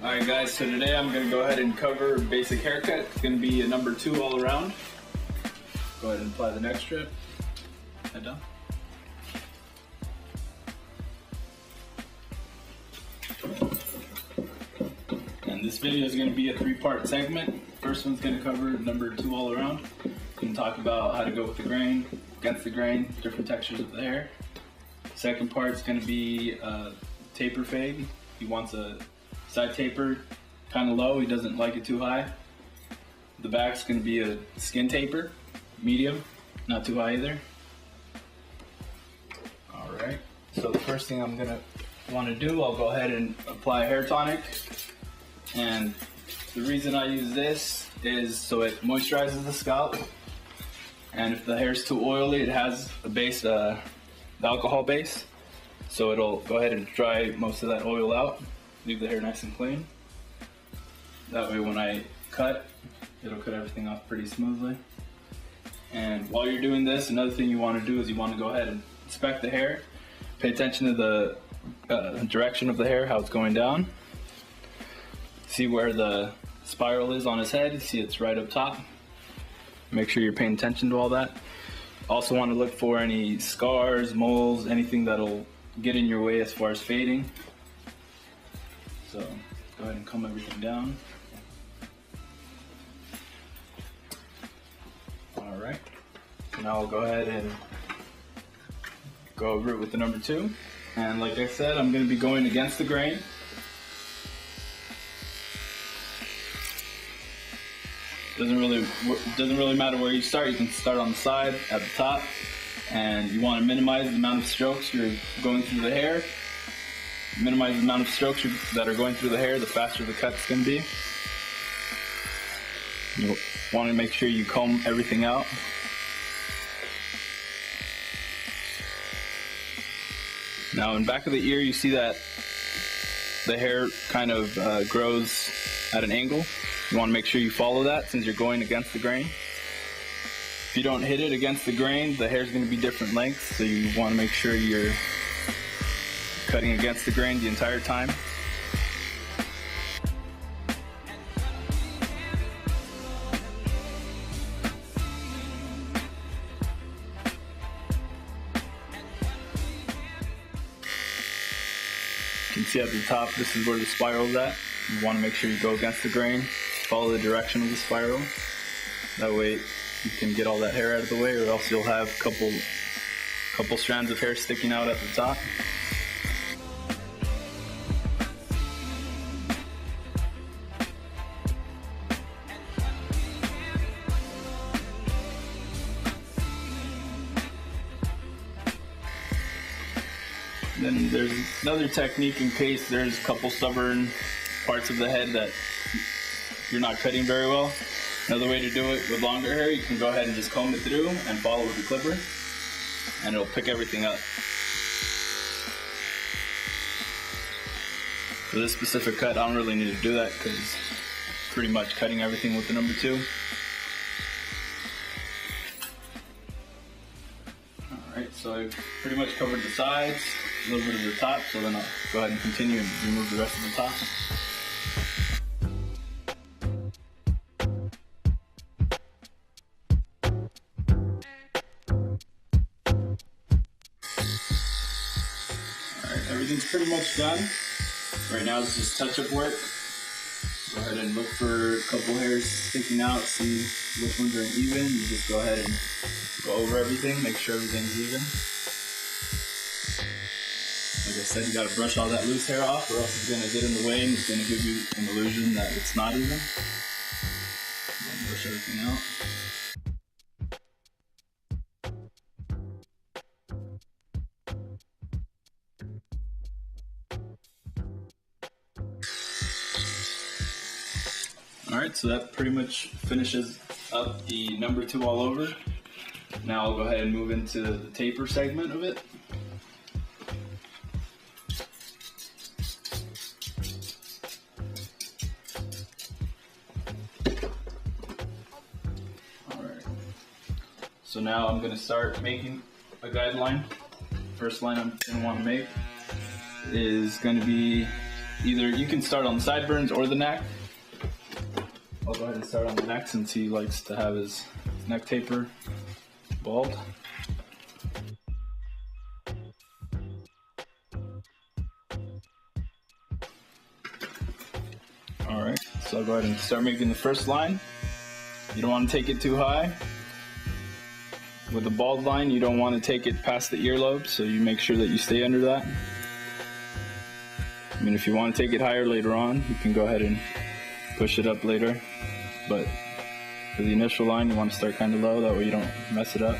Alright guys, so today I'm going to go ahead and cover basic haircut. It's going to be a number 2 all around. Go ahead and apply the neck strip. Head down. And this video is going to be a 3-part segment. First one's going to cover number 2 all around. Going to talk about how to go with the grain, against the grain, different textures of the hair. Second part is going to be a taper fade. He wants a side taper, kind of low. He doesn't like it too high. The back's going to be a skin taper, medium, not too high either. All right. So the first thing I'm going to want to do, I'll go ahead and apply hair tonic. And the reason I use this is so it moisturizes the scalp. And if the hair's too oily, it has a base, the alcohol base. So it'll go ahead and dry most of that oil out. Leave the hair nice and clean. That way when I cut, it'll cut everything off pretty smoothly. And while you're doing this, another thing you want to do is you want to go ahead and inspect the hair. Pay attention to the direction of the hair, how it's going down. See where the spiral is on his head. You see it's right up top. Make sure you're paying attention to all that. Also want to look for any scars, moles, anything that'll get in your way as far as fading. So go ahead and comb everything down. All right. Now I'll go ahead and go over it with the number 2. And like I said, I'm going to be going against the grain. Doesn't really matter where you start. You can start on the side, at the top, and you want to minimize the amount of strokes you're going through the hair. Minimize the amount of strokes that are going through the hair, the faster the cut's going to be. You want to make sure you comb everything out. Now in back of the ear, you see that the hair kind of grows at an angle. You want to make sure you follow that since you're going against the grain. If you don't hit it against the grain, the hair is going to be different lengths, so you want to make sure you're cutting against the grain the entire time. You can see at the top, this is where the spiral is at. You want to make sure you go against the grain, follow the direction of the spiral. That way you can get all that hair out of the way, or else you'll have a couple strands of hair sticking out at the top. Then there's another technique in case there's a couple stubborn parts of the head that you're not cutting very well. Another way to do it with longer hair, you can go ahead and just comb it through and follow with the clipper, and it'll pick everything up. For this specific cut, I don't really need to do that because it's pretty much cutting everything with the number 2. Alright, so I've pretty much covered the sides, a little bit of the top, so then I'll go ahead and continue and remove the rest of the top. Alright, everything's pretty much done. Right now it's just touch-up work. Go ahead and look for a couple hairs sticking out, see which ones are uneven. You just go ahead and go over everything, make sure everything's even. Like I said, you gotta brush all that loose hair off, or else it's gonna get in the way and it's gonna give you an illusion that it's not even. Brush everything out. Alright, so that pretty much finishes up the number 2 all over. Now I'll go ahead and move into the taper segment of it. Alright, so now I'm going to start making a guideline. First line I'm going to want to make is going to be either you can start on the sideburns or the neck. I'll go ahead and start on the neck since he likes to have his neck taper bald. Alright, so I'll go ahead and start making the first line. You don't want to take it too high. With the bald line, you don't want to take it past the earlobe, so you make sure that you stay under that. I mean, if you want to take it higher later on, you can go ahead and push it up later. But for the initial line, you want to start kind of low, that way you don't mess it up.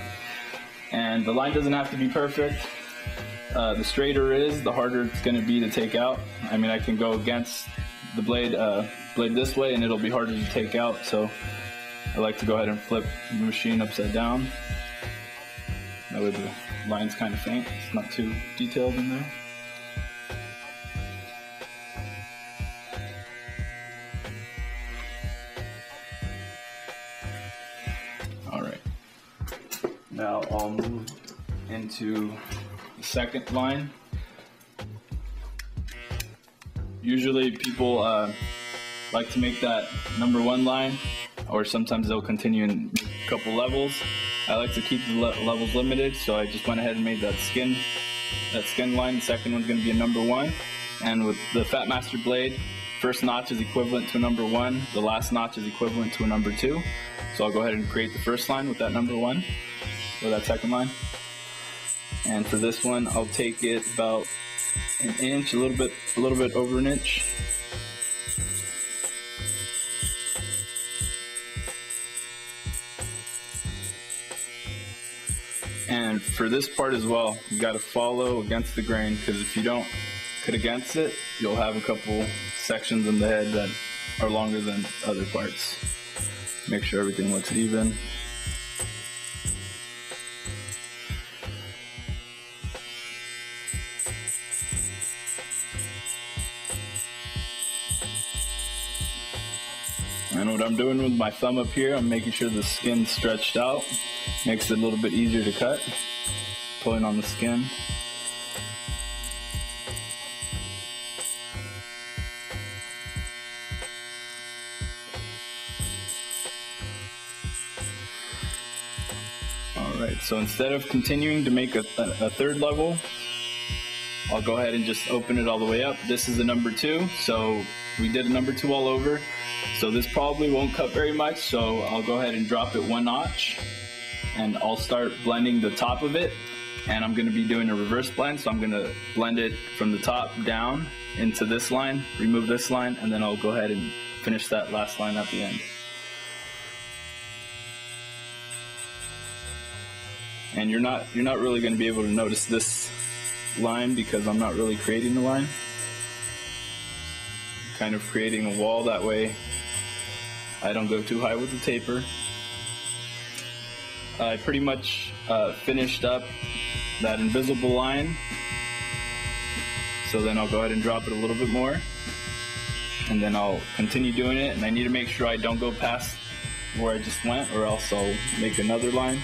And the line doesn't have to be perfect. The straighter it is, the harder it's going to be to take out. I mean, I can go against the blade this way and it'll be harder to take out, so I like to go ahead and flip the machine upside down. That way the line's kind of faint, it's not too detailed in there. Alright, now I'll move into the second line. Usually people like to make that number one line, or sometimes they'll continue in a couple levels. I like to keep the levels limited, so I just went ahead and made that skin line. The second one's going to be a number one, and with the Fat Master blade, first notch is equivalent to a number one, the last notch is equivalent to a number two. So I'll go ahead and create the first line with that number one, or that second line. And for this one, I'll take it about an inch, a little bit over an inch. And for this part as well, you got to follow against the grain, because if you don't cut against it, you'll have a couple sections in the head that are longer than other parts. Make sure everything looks even. And what I'm doing with my thumb up here, I'm making sure the skin's stretched out. Makes it a little bit easier to cut. Pulling on the skin. Alright, so instead of continuing to make a third level, I'll go ahead and just open it all the way up. This is a number two, so we did a number two all over. So this probably won't cut very much, so I'll go ahead and drop it one notch, and I'll start blending the top of it. And I'm going to be doing a reverse blend, so I'm going to blend it from the top down into this line, remove this line, and then I'll go ahead and finish that last line at the end. And you're not really going to be able to notice this line because I'm not really creating the line. I'm kind of creating a wall, that way I don't go too high with the taper. I pretty much finished up that invisible line, so then I'll go ahead and drop it a little bit more, and then I'll continue doing it. And I need to make sure I don't go past where I just went, or else I'll make another line.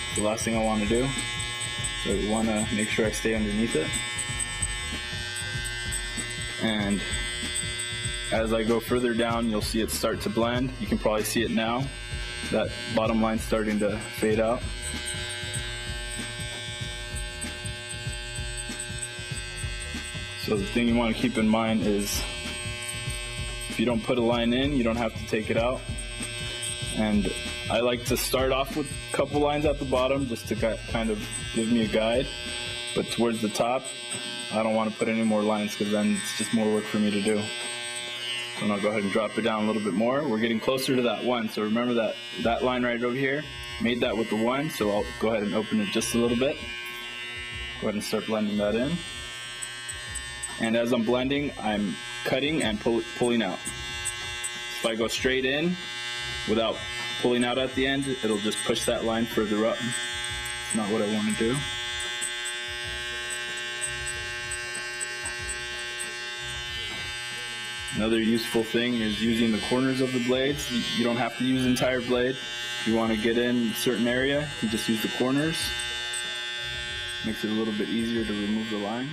It's the last thing I want to do, so you want to make sure I stay underneath it. And as I go further down, you'll see it start to blend. You can probably see it now. That bottom line's starting to fade out. So the thing you want to keep in mind is, if you don't put a line in, you don't have to take it out. And I like to start off with a couple lines at the bottom just to kind of give me a guide. But towards the top, I don't want to put any more lines, because then it's just more work for me to do. And I'll go ahead and drop it down a little bit more. We're getting closer to that one, so remember that line right over here, made that with the one, so I'll go ahead and open it just a little bit. Go ahead and start blending that in. And as I'm blending, I'm cutting and pulling out. If I go straight in without pulling out at the end, it'll just push that line further up. It's not what I want to do. Another useful thing is using the corners of the blades. You don't have to use the entire blade. If you want to get in a certain area, you just use the corners. Makes it a little bit easier to remove the line.